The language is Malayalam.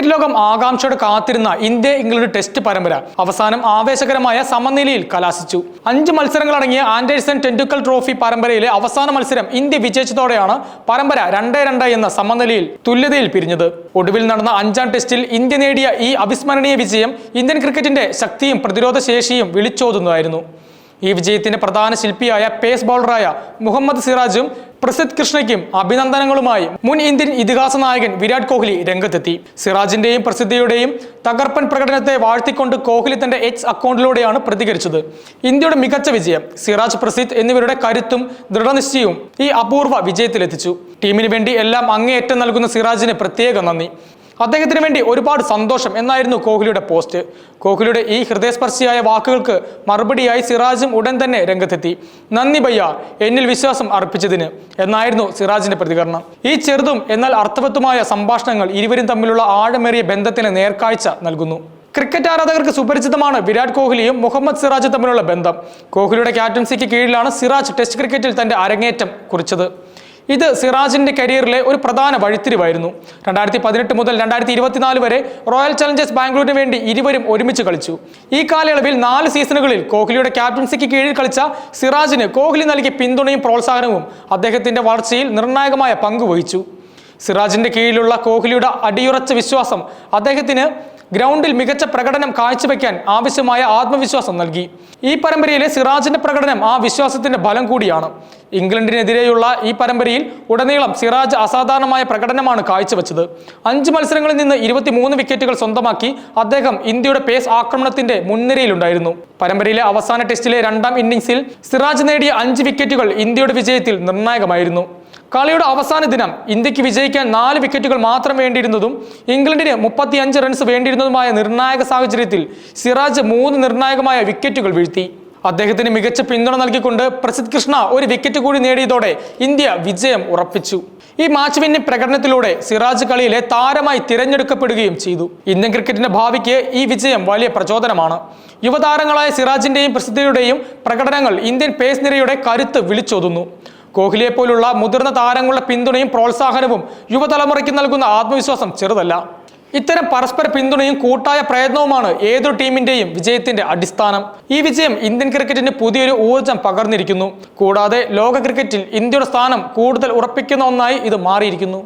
ക്രിക്കറ്റ് ലോകം ആകാംക്ഷയോടെ കാത്തിരുന്ന ഇന്ത്യ ഇംഗ്ലണ്ട് ടെസ്റ്റ് പരമ്പര അവസാനം ആവേശകരമായ സമനിലയിൽ കലാശിച്ചു. 5 മത്സരങ്ങളടങ്ങിയ ആൻഡേഴ്സൺ ടെൻഡുൽക്കർ ട്രോഫി പരമ്പരയിലെ അവസാന മത്സരം ഇന്ത്യ വിജയിച്ചതോടെയാണ് പരമ്പര 2-2 എന്ന സമനിലയിൽ തുല്യതയിൽ പിരിഞ്ഞത്. ഒടുവിൽ നടന്ന 5ാം ടെസ്റ്റിൽ ഇന്ത്യ നേടിയ ഈ അവിസ്മരണീയ വിജയം ഇന്ത്യൻ ക്രിക്കറ്റിന്റെ ശക്തിയും പ്രതിരോധ ശേഷിയും വിളിച്ചോതുന്നതായിരുന്നു. ഈ വിജയത്തിന്റെ പ്രധാന ശില്പിയായ പേസ് ബൗളറായ മുഹമ്മദ് സിറാജും പ്രസിദ്ധ് കൃഷ്ണയ്ക്കും അഭിനന്ദനങ്ങളുമായി മുൻ ഇന്ത്യൻ ഇതിഹാസ നായകൻ വിരാട് കോഹ്ലി രംഗത്തെത്തി. സിറാജിന്റെയും പ്രസിദ്ധിയുടെയും തകർപ്പൻ പ്രകടനത്തെ വാഴ്ത്തിക്കൊണ്ട് കോഹ്ലി തന്റെ എക്സ് അക്കൗണ്ടിലൂടെയാണ് പ്രതികരിച്ചത്. ഇന്ത്യയുടെ മികച്ച വിജയം സിറാജ്, പ്രസിദ്ധ് എന്നിവരുടെ കരുത്തും ദൃഢനിശ്ചയവും ഈ അപൂർവ വിജയത്തിലെത്തിച്ചു. ടീമിന് വേണ്ടി എല്ലാം അങ്ങേയറ്റം നൽകുന്ന സിറാജിന് പ്രത്യേക നന്ദി. അദ്ദേഹത്തിന് വേണ്ടി ഒരുപാട് സന്തോഷം എന്നായിരുന്നു കോഹ്ലിയുടെ പോസ്റ്റ്. കോഹ്ലിയുടെ ഈ ഹൃദയസ്പർശിയായ വാക്കുകൾക്ക് മറുപടിയായി സിറാജും ഉടൻ തന്നെ രംഗത്തെത്തി. നന്ദി ഭയ്യ, എന്നിൽ വിശ്വാസം അർപ്പിച്ചതിന് എന്നായിരുന്നു സിറാജിന്റെ പ്രതികരണം. ഈ ചെറുതും എന്നാൽ അർത്ഥവത്തുമായ സംഭാഷണങ്ങൾ ഇരുവരും തമ്മിലുള്ള ആഴമേറിയ ബന്ധത്തിന് നേർക്കാഴ്ച നൽകുന്നു. ക്രിക്കറ്റ് ആരാധകർക്ക് സുപരിചിതമാണ് വിരാട് കോഹ്ലിയും മുഹമ്മദ് സിറാജും തമ്മിലുള്ള ബന്ധം. കോഹ്ലിയുടെ ക്യാപ്റ്റൻസിക്ക് കീഴിലാണ് സിറാജ് ടെസ്റ്റ് ക്രിക്കറ്റിൽ തന്റെ അരങ്ങേറ്റം കുറിച്ചത്. ഇത് സിറാജിന്റെ കരിയറിലെ ഒരു പ്രധാന വഴിത്തിരിവായിരുന്നു. 2018 മുതൽ 2024 വരെ റോയൽ ചലഞ്ചേഴ്സ് ബാംഗ്ലൂരിന് വേണ്ടി ഇരുവരും ഒരുമിച്ച് കളിച്ചു. ഈ കാലയളവിൽ 4 സീസണുകളിൽ കോഹ്ലിയുടെ ക്യാപ്റ്റൻസിക്ക് കീഴിൽ കളിച്ച സിറാജിന് കോഹ്ലി നൽകിയ പിന്തുണയും പ്രോത്സാഹനവും അദ്ദേഹത്തിന്റെ വളർച്ചയിൽ നിർണായകമായ പങ്ക് വഹിച്ചു. സിറാജിന്റെ കീഴിലുള്ള കോഹ്ലിയുടെ അടിയുറച്ച വിശ്വാസം അദ്ദേഹത്തിന് ഗ്രൗണ്ടിൽ മികച്ച പ്രകടനം കാഴ്ചവെക്കാൻ ആവശ്യമായ ആത്മവിശ്വാസം നൽകി. ഈ പരമ്പരയിലെ സിറാജിന്റെ പ്രകടനം ആ വിശ്വാസത്തിന്റെ ബലം കൂടിയാണ്. ഇംഗ്ലണ്ടിനെതിരെയുള്ള ഈ പരമ്പരയിൽ ഉടനീളം സിറാജ് അസാധാരണമായ പ്രകടനമാണ് കാഴ്ചവെച്ചത്. 5 മത്സരങ്ങളിൽ നിന്ന് 23 വിക്കറ്റുകൾ സ്വന്തമാക്കി അദ്ദേഹം ഇന്ത്യയുടെ പേസ് ആക്രമണത്തിന്റെ മുൻനിരയിലുണ്ടായിരുന്നു. പരമ്പരയിലെ അവസാന ടെസ്റ്റിലെ 2ാം ഇന്നിംഗ്സിൽ സിറാജ് നേടിയ 5 വിക്കറ്റുകൾ ഇന്ത്യയുടെ വിജയത്തിൽ നിർണായകമായിരുന്നു. കളിയുടെ അവസാന ദിനം ഇന്ത്യക്ക് വിജയിക്കാൻ 4 വിക്കറ്റുകൾ മാത്രം വേണ്ടിയിരുന്നതും ഇംഗ്ലണ്ടിന് 35 റൺസ് വേണ്ടിയിരുന്നതുമായ നിർണായക സാഹചര്യത്തിൽ സിറാജ് 3 നിർണായകമായ വിക്കറ്റുകൾ വീഴ്ത്തി. അദ്ദേഹത്തിന് മികച്ച പിന്തുണ നൽകിക്കൊണ്ട് പ്രസിദ്ധ് കൃഷ്ണ ഒരു വിക്കറ്റ് കൂടി നേടിയതോടെ ഇന്ത്യ വിജയം ഉറപ്പിച്ചു. ഈ മാച്ച് വിന്നിംഗ് പ്രകടനത്തിലൂടെ സിറാജ് കളിയിലെ താരമായി തിരഞ്ഞെടുക്കപ്പെടുകയും ചെയ്തു. ഇന്ത്യൻ ക്രിക്കറ്റിന്റെ ഭാവിക്ക് ഈ വിജയം വലിയ പ്രചോദനമാണ്. യുവതാരങ്ങളായ സിറാജിന്റെയും പ്രസിദ്ധിയുടെയും പ്രകടനങ്ങൾ ഇന്ത്യൻ പേസ് നിരയുടെ കരുത്ത് വിളിച്ചോതുന്നു. കോഹ്ലിയെ പോലുള്ള മുതിർന്ന താരങ്ങളുടെ പിന്തുണയും പ്രോത്സാഹനവും യുവതലമുറയ്ക്ക് നൽകുന്ന ആത്മവിശ്വാസം ചെറുതല്ല. ഇത്തരം പരസ്പര പിന്തുണയും കൂട്ടായ പ്രയത്നവുമാണ് ഏതൊരു ടീമിന്റെയും വിജയത്തിന്റെ അടിസ്ഥാനം. ഈ വിജയം ഇന്ത്യൻ ക്രിക്കറ്റിന് പുതിയൊരു ഊർജം പകർന്നിരിക്കുന്നു. കൂടാതെ ലോക ക്രിക്കറ്റിൽ ഇന്ത്യയുടെ സ്ഥാനം കൂടുതൽ ഉറപ്പിക്കുന്ന ഒന്നായി ഇത് മാറിയിരിക്കുന്നു.